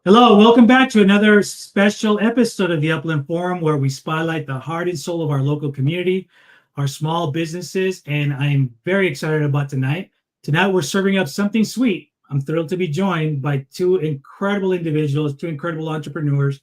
Hello, welcome back to another special episode of the Upland Forum where we spotlight the heart and soul of our local community, our small businesses, and I'm very excited about tonight. Tonight we're serving up something sweet. I'm thrilled to be joined by two incredible individuals, two incredible entrepreneurs,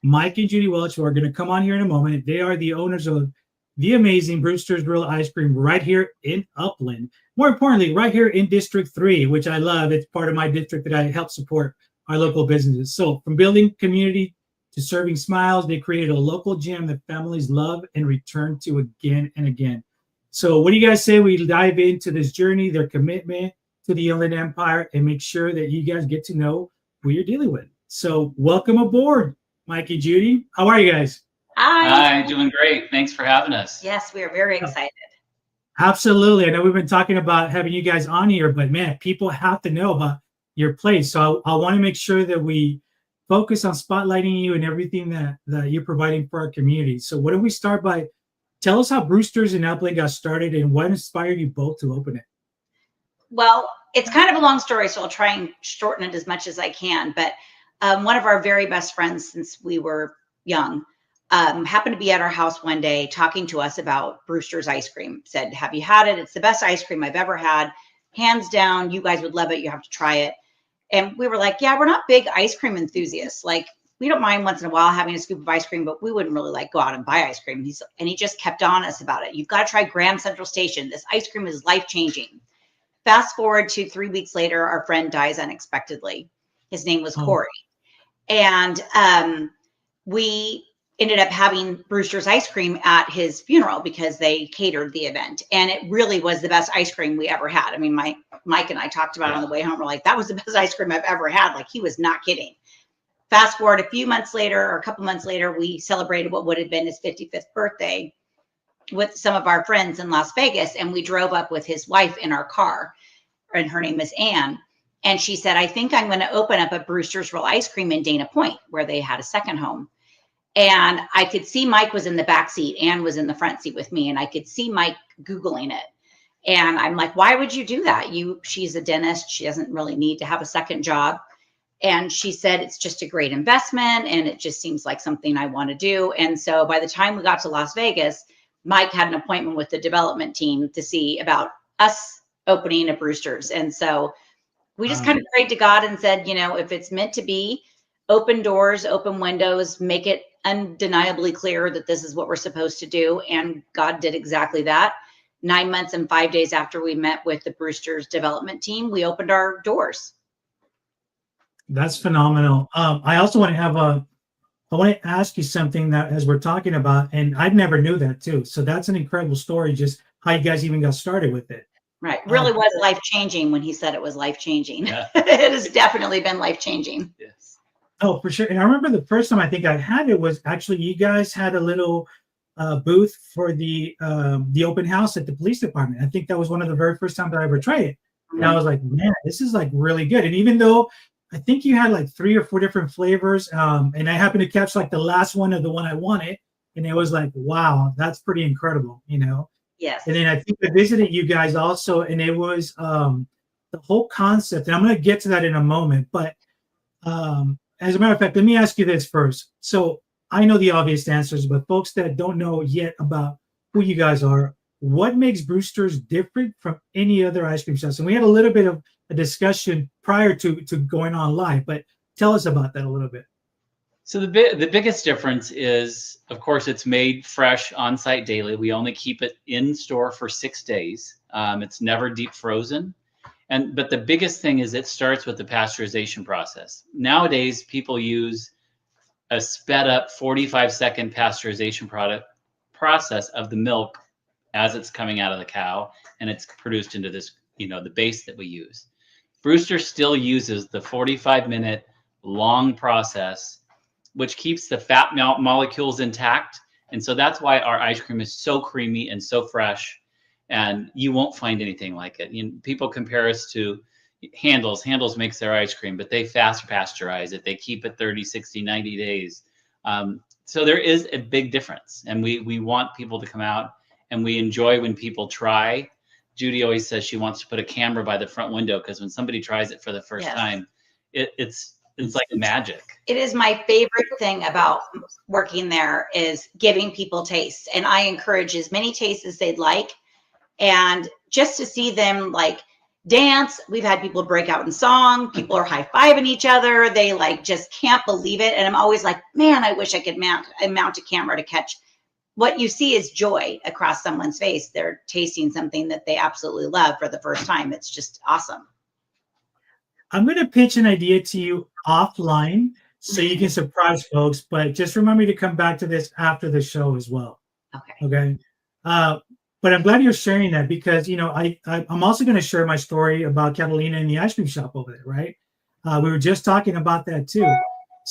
Mike and Judi Welch, who are going to come on here in a moment. They are the owners of the amazing Bruster's Grill Ice Cream right here in Upland. More importantly, right here in District 3, which I love. It's part of my district that I help support our local businesses. So from building community to serving smiles, they created a local gym that families love and return to again and again. So what do you guys say we dive into this journey, their commitment to the Inland Empire, and make sure that you guys get to know who you're dealing with. So welcome aboard, Mike and Judi. How are you guys? Hi. Hi, doing great. Thanks for having us. Yes, we are very excited. Absolutely. I know we've been talking about having you guys on here, but man, people have to know about your place. So I want to make sure that we focus on spotlighting you and everything that you're providing for our community. So why don't we start by tell us how Brewster's in Upland got started and what inspired you both to open it? Well, it's kind of a long story, so I'll try and shorten it as much as I can. But one of our very best friends since we were young happened to be at our house one day talking to us about Brewster's ice cream. Said, have you had it? It's the best ice cream I've ever had. Hands down, you guys would love it. You have to try it. And we were like, yeah, we're not big ice cream enthusiasts. Like, we don't mind once in a while having a scoop of ice cream, but we wouldn't really like go out and buy ice cream. And he just kept on us about it. You've got to try Grand Central Station. This ice cream is life-changing. Fast forward to 3 weeks later, our friend dies unexpectedly. His name was Corey. And we ended up having Brewster's ice cream at his funeral because they catered the event. And it really was the best ice cream we ever had. I mean, Mike and I talked about it on the way home. We're like, that was the best ice cream I've ever had. Like, he was not kidding. Fast forward a few months later, or a couple months later, we celebrated what would have been his 55th birthday with some of our friends in Las Vegas. And we drove up with his wife in our car, and her name is Anne. And she said, I think I'm going to open up a Brewster's Grill Ice Cream in Dana Point, where they had a second home. And I could see Mike was in the back seat. Anne was in the front seat with me. And I could see Mike Googling it. And I'm like, why would you do that? She's a dentist. She doesn't really need to have a second job. And she said, it's just a great investment. And it just seems like something I want to do. And so by the time we got to Las Vegas, Mike had an appointment with the development team to see about us opening a Brewster's. And so we just kind of prayed to God and said, if it's meant to be, open doors, open windows, make it undeniably clear that this is what we're supposed to do. And God did exactly that. 9 months and 5 days after we met with the Brewster's development team, we opened our doors. That's phenomenal. I also want to ask you something that as we're talking about, and I never knew that too. So that's an incredible story, just how you guys even got started with it. Right. Really was life-changing when he said it was life-changing. Yeah. It has definitely been life-changing. Yes. Oh, for sure. And I remember the first time I think I had it was actually you guys had a little booth for the open house at the police department. I think that was one of the very first times I ever tried it. And I was like, man, this is like really good. And even though I think you had like 3 or 4 different flavors, and I happened to catch like the last one of the one I wanted, and it was like, wow, that's pretty incredible, Yes. And then I think I visited you guys also, and it was the whole concept, and I'm going to get to that in a moment, but as a matter of fact, let me ask you this first. So I know the obvious answers, but folks that don't know yet about who you guys are, what makes Brewster's different from any other ice cream shops? And we had a little bit of a discussion prior to going on live, but tell us about that a little bit. So the biggest difference is, of course, it's made fresh on site daily. We only keep it in store for 6 days. It's never deep frozen. But the biggest thing is it starts with the pasteurization process. Nowadays, people use a sped up 45-second pasteurization process of the milk as it's coming out of the cow, and it's produced into this, the base that we use. Brewster still uses the 45-minute long process, which keeps the fat molecules intact. And so that's why our ice cream is so creamy and so fresh. And you won't find anything like it. People compare us to Handel's. Handel's makes their ice cream, but they fast pasteurize it. They keep it 30, 60, 90 days. So there is a big difference. And we want people to come out, and we enjoy when people try. Judi always says she wants to put a camera by the front window, because when somebody tries it for the first time, it's it's like magic. It is my favorite thing about working there is giving people tastes. And I encourage as many tastes as they'd like. And just to see them like dance, we've had people break out in song. People are high-fiving each other. They like just can't believe it. And I'm always like, man, I wish I could mount a camera to catch. What you see is joy across someone's face. They're tasting something that they absolutely love for the first time. It's just awesome. I'm going to pitch an idea to you offline so you can surprise folks, but just remember to come back to this after the show as well. Okay. Okay. But I'm glad you're sharing that because, you know, I'm also going to share my story about Catalina and the ice cream shop over there, right? We were just talking about that too.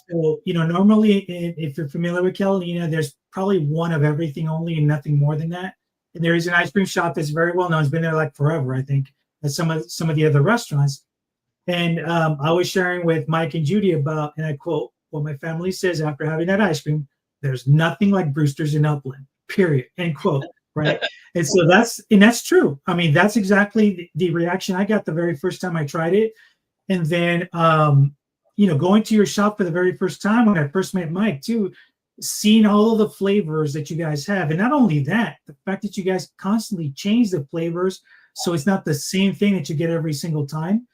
So, you know, normally if you're familiar with Catalina, there's probably one of everything only and nothing more than that. And there is an ice cream shop that's very well known. It's been there like forever, I think, at some of the other restaurants. And I was sharing with Mike and Judi about, and I quote, what my family says after having that ice cream, there's nothing like Bruster's in Upland, period, end quote, right? And so that's true. I mean, that's exactly the reaction I got the very first time I tried it. And then, you know, going to your shop for the very first time when I first met Mike too, seeing all of the flavors that you guys have. And not only that, the fact that you guys constantly change the flavors so it's not the same thing that you get every single time.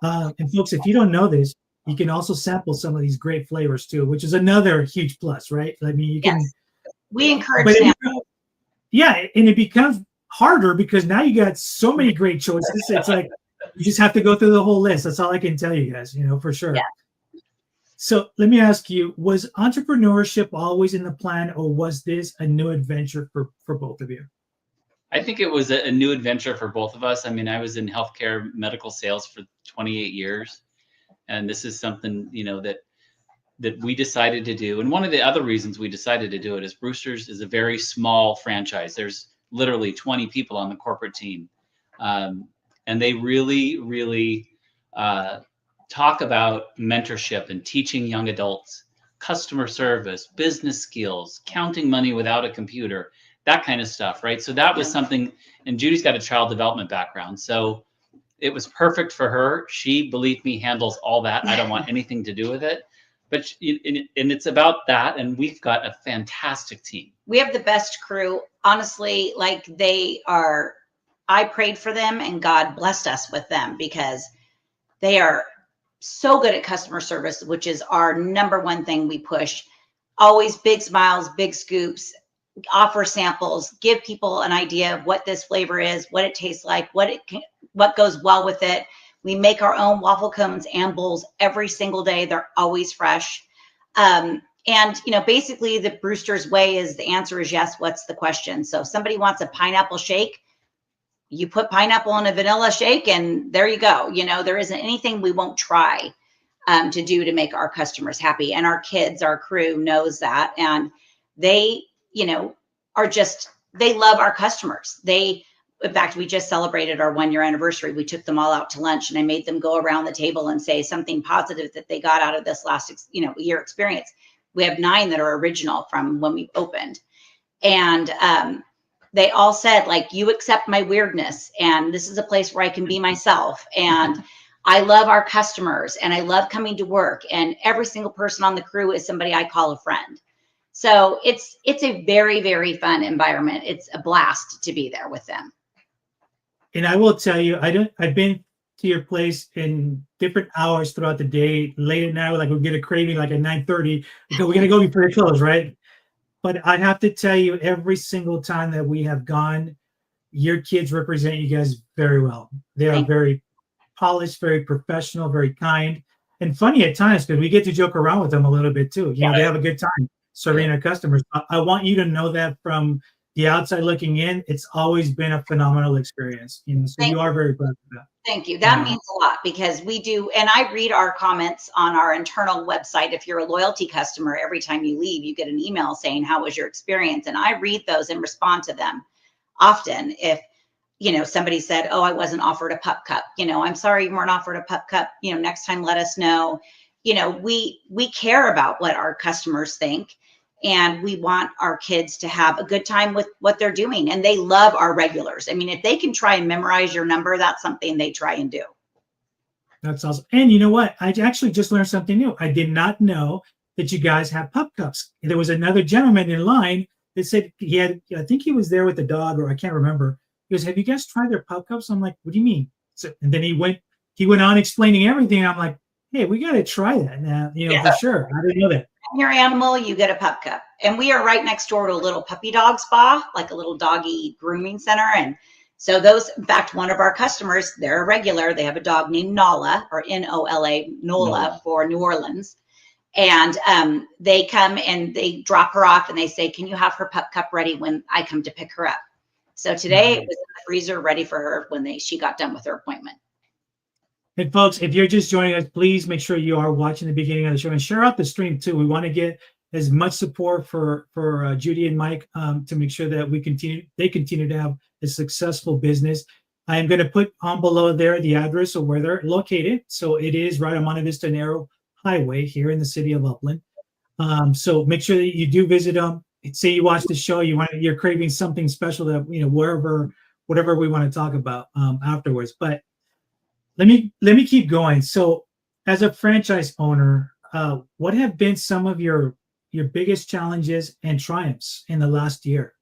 And folks, if you don't know this, you can also sample some of these great flavors too, which is another huge plus, right? I mean, you can. We encourage sampling. Yeah, and it becomes harder because now you got so many great choices. It's like you just have to go through the whole list. That's all I can tell you guys, you know, for sure. Yeah. So let me ask you, was entrepreneurship always in the plan, or was this a new adventure for both of you? I think it was a new adventure for both of us. I mean, I was in healthcare medical sales for 28 years. And this is something, you know, that we decided to do. And one of the other reasons we decided to do it is Bruster's is a very small franchise. There's literally 20 people on the corporate team. And they really, really talk about mentorship and teaching young adults, customer service, business skills, counting money without a computer, that kind of stuff, right? So that was something, and Judi's got a child development background. So it was perfect for her. She, believe me, handles all that. I don't want anything to do with it. But and it's about that. And we've got a fantastic team. We have the best crew. Honestly, like I prayed for them and God blessed us with them because they are so good at customer service, which is our number one thing we push. Always big smiles, big scoops, offer samples, give people an idea of what this flavor is, what it tastes like, what goes well with it. We make our own waffle cones and bowls every single day. They're always fresh. And, you know, basically the Bruster's way is the answer is yes. What's the question? So if somebody wants a pineapple shake, you put pineapple in a vanilla shake and there you go. You know, there isn't anything we won't try to do to make our customers happy. And our kids, our crew knows that. And they, you know, they love our customers. In fact, we just celebrated our 1-year anniversary. We took them all out to lunch and I made them go around the table and say something positive that they got out of this last, year experience. We have 9 that are original from when we opened. And they all said, like, you accept my weirdness. And this is a place where I can be myself. And I love our customers and I love coming to work. And every single person on the crew is somebody I call a friend. So it's a very, very fun environment. It's a blast to be there with them. And I will tell you, I've been to your place in different hours throughout the day, late at night, like we'll get a craving like at 9:30 because we're gonna go before it close, right? But I have to tell you, every single time that we have gone, your kids represent you guys very well. They are very polished, very professional, very kind, and funny at times because we get to joke around with them a little bit too. You know, they have a good time serving our customers. I want you to know that from the outside looking in, it's always been a phenomenal experience. You know, so you are very proud of that. Thank you. That means a lot because we do, and I read our comments on our internal website. If you're a loyalty customer, every time you leave, you get an email saying, how was your experience? And I read those and respond to them often. If, somebody said, oh, I wasn't offered a pup cup, I'm sorry you weren't offered a pup cup, next time let us know. We care about what our customers think. And we want our kids to have a good time with what they're doing. And they love our regulars. I mean, if they can try and memorize your number, that's something they try and do. That's awesome. And you know what? I actually just learned something new. I did not know that you guys have pup cups. There was another gentleman in line that said he had, I think he was there with the dog, or I can't remember. He goes, "Have you guys tried their pup cups?" I'm like, "What do you mean?" So, and then he went on explaining everything. I'm like, "Hey, we got to try that now, for sure." I didn't know that. Your animal, you get a pup cup. And we are right next door to a little puppy dog spa, like a little doggy grooming center. And so those, in fact, one of our customers, they're a regular. They have a dog named Nala, or Nola, Nola. for New Orleans. And they come and they drop her off and they say, "Can you have her pup cup ready when I come to pick her up?" So today it was in the freezer ready for her when she got done with her appointment. And folks, if you're just joining us, please make sure you are watching the beginning of the show and share out the stream too. We want to get as much support for Judi and Mike to make sure that they continue to have a successful business. I am going to put on below there the address of where they're located. So it is right on Monte Vista Narrow Highway here in the city of Upland. So make sure that you do visit them. Say you watch the show, you're craving something special that whatever we want to talk about afterwards. But let me keep going. So, as a franchise owner, what have been some of your biggest challenges and triumphs in the last year?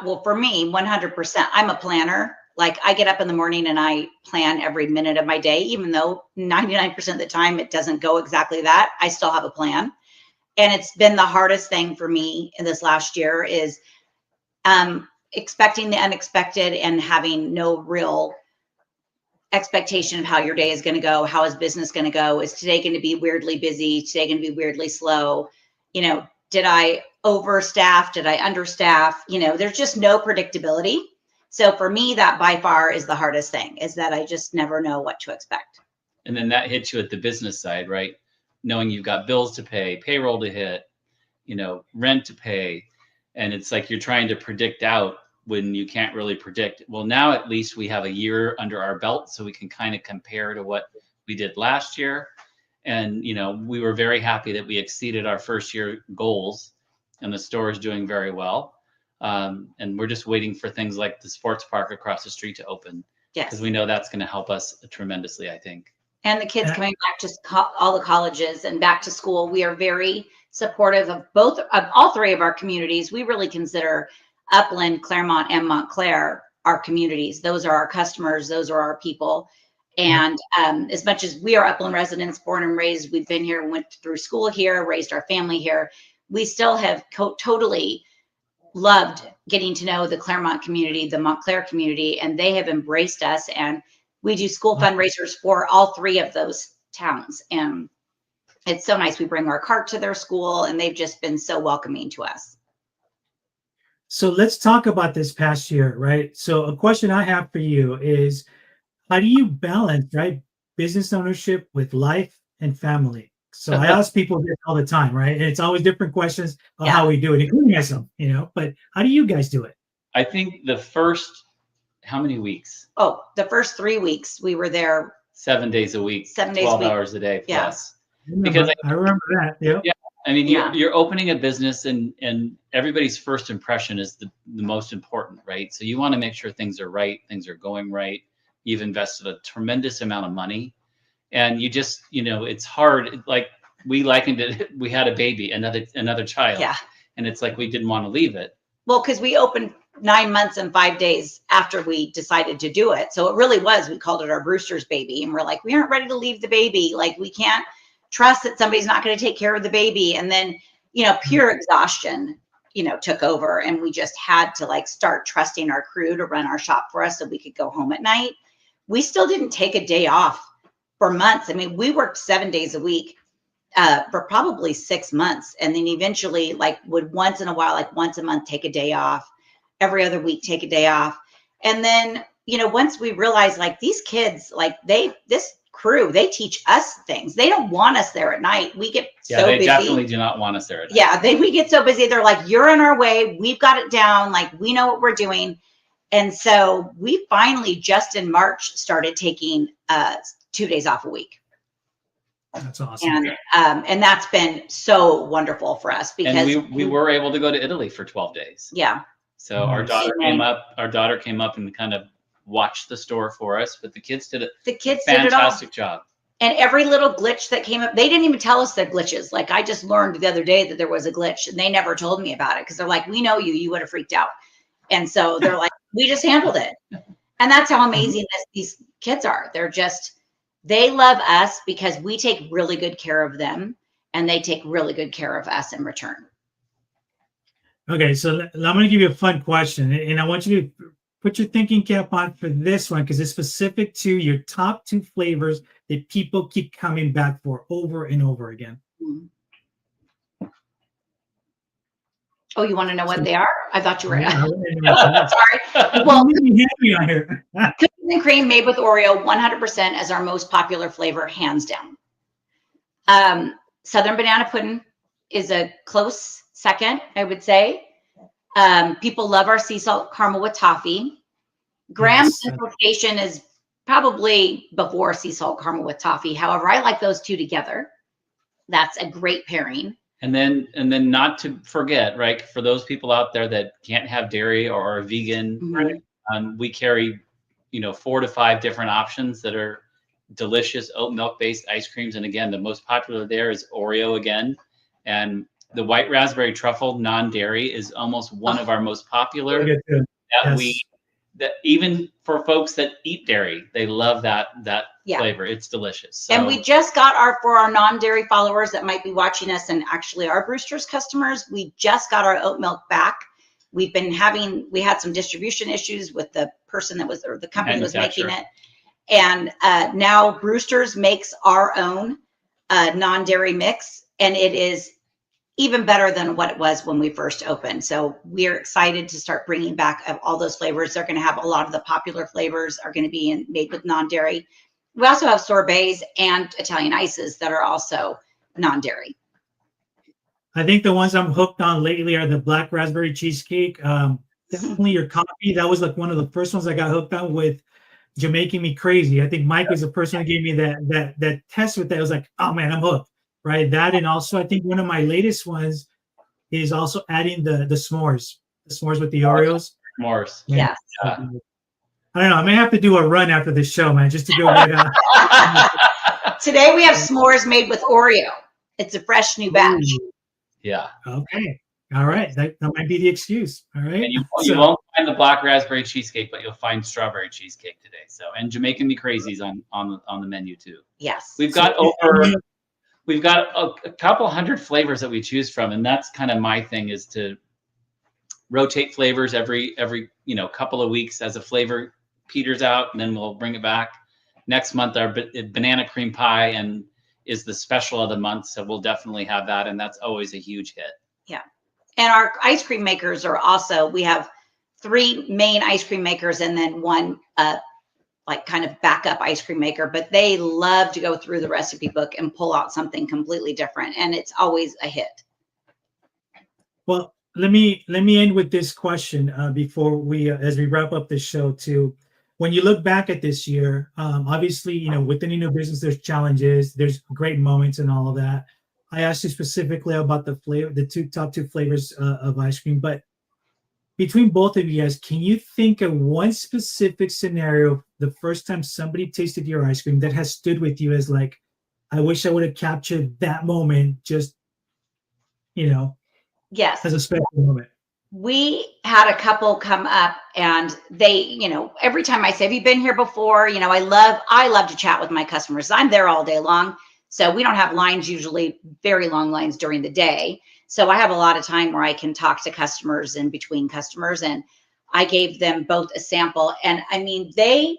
Well, for me, 100%, I'm a planner. Like, I get up in the morning and I plan every minute of my day, even though 99% of the time it doesn't go exactly that. I still have a plan. And it's been the hardest thing for me in this last year is expecting the unexpected and having no real expectation of how your day is going to go. How is business going to go? Is today going to be weirdly busy? Today going to be weirdly slow? Did I overstaff? Did I understaff? There's just no predictability. So for me, that by far is the hardest thing, is that I just never know what to expect. And then that hits you at the business side, right? Knowing you've got bills to pay, payroll to hit, rent to pay. And it's like you're trying to predict out when you can't really predict. Well, now at least we have a year under our belt, so we can kind of compare to what we did last year. And, we were very happy that we exceeded our first year goals, and the store is doing very well. And we're just waiting for things like the sports park across the street to open. Yes. Because we know that's going to help us tremendously, I think. And the kids coming back to all the colleges and back to school. We are very supportive of all three of our communities. We really consider Upland, Claremont, and Montclair our communities. Those are our customers. Those are our people. And as much as we are Upland residents, born and raised, we've been here, went through school here, raised our family here, we still have totally loved getting to know the Claremont community, the Montclair community, and they have embraced us. And we do school fundraisers for all three of those towns. And it's so nice. We bring our cart to their school, and they've just been so welcoming to us. So let's talk about this past year, right? So a question I have for you is, how do you balance, right, business ownership with life and family? So I ask people this all the time, right? And it's always different questions of how we do it, including myself, but how do you guys do it? I think the first, how many weeks? Oh, the first 3 weeks we were there. 7 days a week, 7 days 12 a week. hours a day plus. Because I remember that. Yeah. I mean, you're opening a business, and everybody's first impression is the most important, right? So you want to make sure things are right, things are going right. You've invested a tremendous amount of money, and you just, it's hard. Like, we likened it, we had a baby, another child. Yeah. And it's like we didn't want to leave it. Well, because we opened 9 months and 5 days after we decided to do it. So it really was, we called it our Bruster's baby. And we're like, we aren't ready to leave the baby. Like, we can't trust that somebody's not going to take care of the baby. And then, pure exhaustion, took over, and we just had to start trusting our crew to run our shop for us so we could go home at night. We still didn't take a day off for months. I mean, we worked 7 days a week for probably 6 months. And then eventually would once in a while, once a month, take a day off, every other week, take a day off. And then, once we realized these kids, this crew, they teach us things. They don't want us there at night. We get so busy. Yeah, they definitely do not want us there at night. Yeah, we get so busy. They're like, you're in our way. We've got it down. We know what we're doing. And so we finally, just in March, started taking 2 days off a week. That's awesome. And that's been so wonderful for us, because and we were able to go to Italy for 12 days. Yeah. So our daughter came up and kind of watch the store for us, but the kids did a The kids did it all. fantastic job. And every little glitch that came up, they didn't even tell us they're glitches. Like I just learned the other day that there was a glitch and they never told me about it because they're like, we know you would have freaked out. And so they're like, we just handled it. And that's how amazing these kids are. They love us because we take really good care of them and they take really good care of us in return. Okay, so I'm going to give you a fun question, and I want you to put your thinking cap on for this one because it's specific to your top 2 flavors that people keep coming back for over and over again. Oh, you want to know what they are? I thought you were. Yeah, Sorry. Well, cookies and cream made with Oreo, 100% as our most popular flavor, hands down. Southern banana pudding is a close second, I would say. People love our sea salt caramel with toffee. Graham simplification is probably before sea salt caramel with toffee. However, I like those two together. That's a great pairing. And then not to forget, right? For those people out there that can't have dairy or are vegan, we carry, 4 to 5 different options that are delicious oat milk based ice creams. And again, the most popular there is Oreo again. And the white raspberry truffle non-dairy is almost one of our most popular. That even for folks that eat dairy, they love that flavor. It's delicious. So. And we just got for our non-dairy followers that might be watching us and actually our Bruster's customers, we just got our oat milk back. We had some distribution issues with the person or the company that was making it. And now Bruster's makes our own non-dairy mix, and it is even better than what it was when we first opened. So we're excited to start bringing back all those flavors. They're going to have a lot of the popular flavors are going to be made with non-dairy. We also have sorbets and Italian ices that are also non-dairy. I think the ones I'm hooked on lately are the black raspberry cheesecake. Definitely your coffee. That was like one of the first ones I got hooked on with Jamaican Me Crazy. I think Mike was the person who gave me that test with that. I was like, oh man, I'm hooked. Right, that, and also I think one of my latest ones is also adding the s'mores with the Oreos. S'mores, yes. I don't know. I may have to do a run after this show, man, just to go get. Today we have s'mores made with Oreo. It's a fresh new batch. Ooh. Yeah. Okay. All right. That might be the excuse. All right. And you won't find the black raspberry cheesecake, but you'll find strawberry cheesecake today. So, and Jamaican Me Crazy's on the menu too. Yes. We've got We've got a couple hundred flavors that we choose from, and that's kind of my thing, is to rotate flavors every couple of weeks as a flavor peters out, and then we'll bring it back. Next month, our banana cream pie is the special of the month, so we'll definitely have that, and that's always a huge hit. Yeah, and our ice cream makers are also, we have 3 main ice cream makers and then one like kind of backup ice cream maker, but they love to go through the recipe book and pull out something completely different. And it's always a hit. Well, let me end with this question before as we wrap up this show too. When you look back at this year, obviously, with any new business, there's challenges, there's great moments and all of that. I asked you specifically about the top 2 flavors of ice cream, but between both of you guys, can you think of one specific scenario, the first time somebody tasted your ice cream, that has stood with you as like, I wish I would have captured that moment, just, yes, as a special moment? We had a couple come up and they, every time I say, have you been here before? I love to chat with my customers. I'm there all day long. So we don't have lines, usually very long lines during the day. So I have a lot of time where I can talk to customers and between customers, and I gave them both a sample. And I mean, they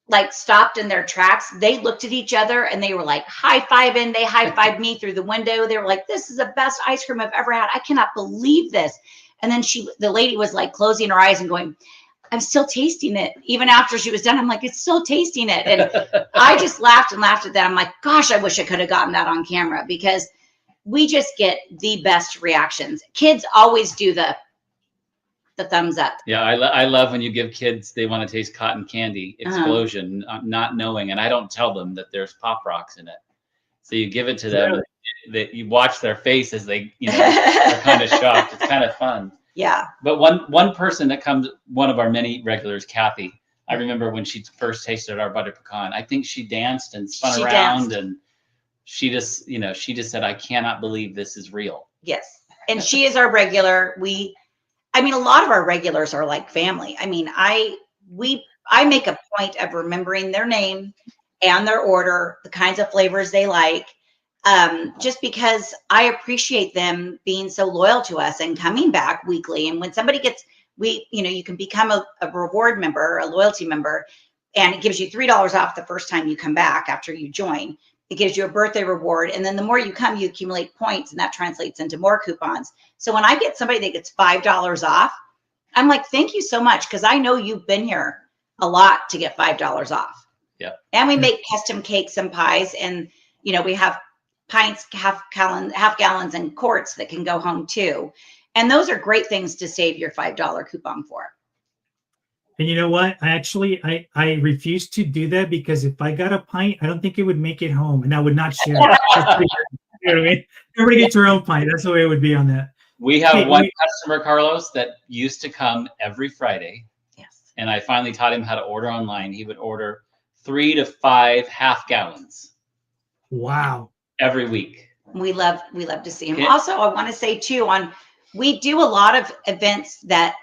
like stopped in their tracks. They looked at each other and they were like high-fiving. They high-fived me through the window. They were like, this is the best ice cream I've ever had. I cannot believe this. And then the lady was like closing her eyes and going, I'm still tasting it. Even after she was done, I'm like, it's still tasting it. And I just laughed and laughed at that. I'm like, gosh, I wish I could have gotten that on camera, because we just get the best reactions. Kids always do the thumbs up. Yeah, I love when you give kids, they want to taste cotton candy explosion, not knowing, and I don't tell them that there's Pop Rocks in it. So you give it to them, that you watch their face as they, they're kind of shocked. It's kind of fun. Yeah. But one person that comes, one of our many regulars, Kathy, I remember when she first tasted our butter pecan, I think she danced and spun She around, danced. and she just, she just said, I cannot believe this is real. Yes. And she is our regular. I mean, a lot of our regulars are like family. I mean, I make a point of remembering their name and their order, the kinds of flavors they like, just because I appreciate them being so loyal to us and coming back weekly. And when somebody gets, you can become a reward member, a loyalty member, and it gives you $3 off the first time you come back after you join. It gives you a birthday reward. And then the more you come, you accumulate points, and that translates into more coupons. So when I get somebody that gets $5 off, I'm like, thank you so much, because I know you've been here a lot to get $5 off. Yeah. And we make custom cakes and pies, and we have pints, half gallons, and quarts that can go home too. And those are great things to save your $5 coupon for. And you know what? I refuse to do that, because if I got a pint, I don't think it would make it home, and I would not share it. You know what I mean? Everybody gets their own pint. That's the way it would be on that. We have one customer, Carlos, that used to come every Friday. Yes. And I finally taught him how to order online. He would order 3 to 5 half gallons. Wow. Every week. We love to see him. Yeah. Also, I want to say too, we do a lot of events that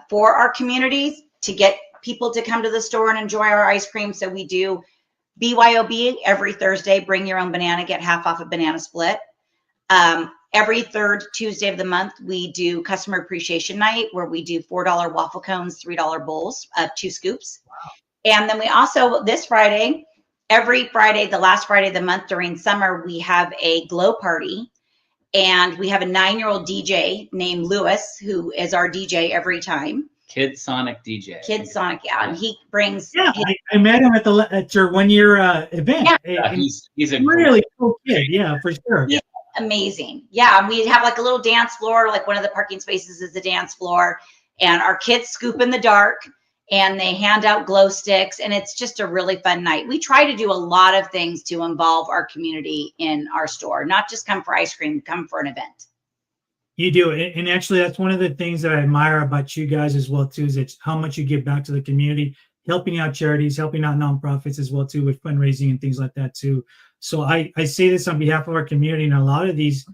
for our communities to get people to come to the store and enjoy our ice cream. So we do BYOB every Thursday, bring your own banana, get half off a banana split. Every third Tuesday of the month, we do customer appreciation night, where we do $4 waffle cones, $3 bowls, 2 scoops. Wow. And then we also, this Friday, every Friday, the last Friday of the month during summer, we have a glow party. And we have a 9-year-old DJ named Lewis, who is our DJ every time. Kid Sonic DJ. Kid Sonic, yeah. And he brings... Yeah, I met him at your 1-year event. Yeah, he's a really cool kid. Yeah, for sure. Yeah. Amazing. Yeah. And we have like a little dance floor, like one of the parking spaces is a dance floor, and our kids scoop in the dark and they hand out glow sticks, and it's just a really fun night. We try to do a lot of things to involve our community in our store, not just come for ice cream, come for an event. You do. And actually, that's one of the things that I admire about you guys as well, too, is it's how much you give back to the community, helping out charities, helping out nonprofits as well, too, with fundraising and things like that, too. So I say this on behalf of our community, and a lot of these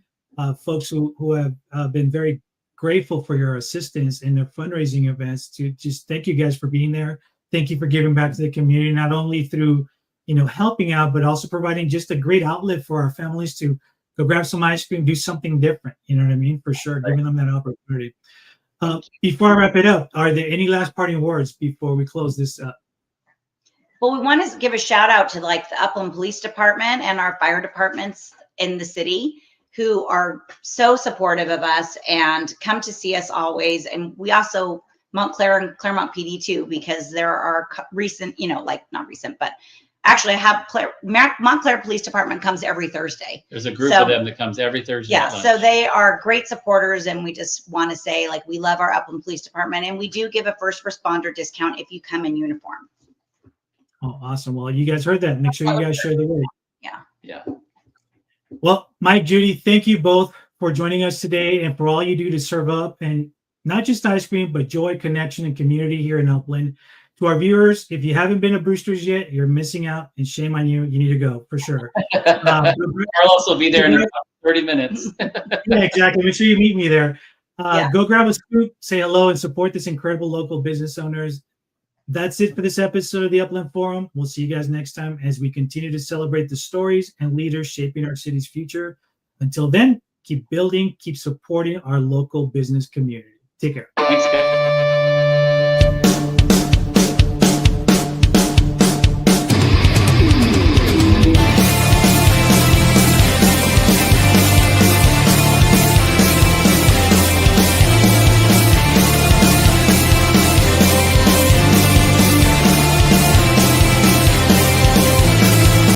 folks who have been very grateful for your assistance in their fundraising events, to just thank you guys for being there. Thank you for giving back to the community, not only through, helping out, but also providing just a great outlet for our families to go grab some ice cream, do something different. You know what I mean? For sure, giving them that opportunity. Before I wrap it up, are there any last parting words before we close this up? Well, we want to give a shout out to like the Upland Police Department and our fire departments in the city, who are so supportive of us and come to see us always. And we also, Montclair and Claremont PD too, because there are recent, not recent, but actually I have Montclair Police Department comes every Thursday. There's a group of them that comes every Thursday. Yeah, so they are great supporters, and we just want to say, like, we love our Upland Police Department, and we do give a first responder discount if you come in uniform. Oh, awesome. Well, you guys heard that. Make sure you guys share the word. Yeah. Well, Mike, Judi, thank you both for joining us today and for all you do to serve up, and not just ice cream, but joy, connection, and community here in Upland. To our viewers, if you haven't been to Bruster's yet, you're missing out, and shame on you. You need to go, for sure. Carlos will be there in about 30 minutes. Yeah, exactly. Make sure you meet me there. Go grab a scoop, say hello, and support this incredible local business owners. That's it for this episode of the Upland Forum. We'll see you guys next time as we continue to celebrate the stories and leaders shaping our city's future. Until then, keep building, keep supporting our local business community. Take care. Thanks, guys.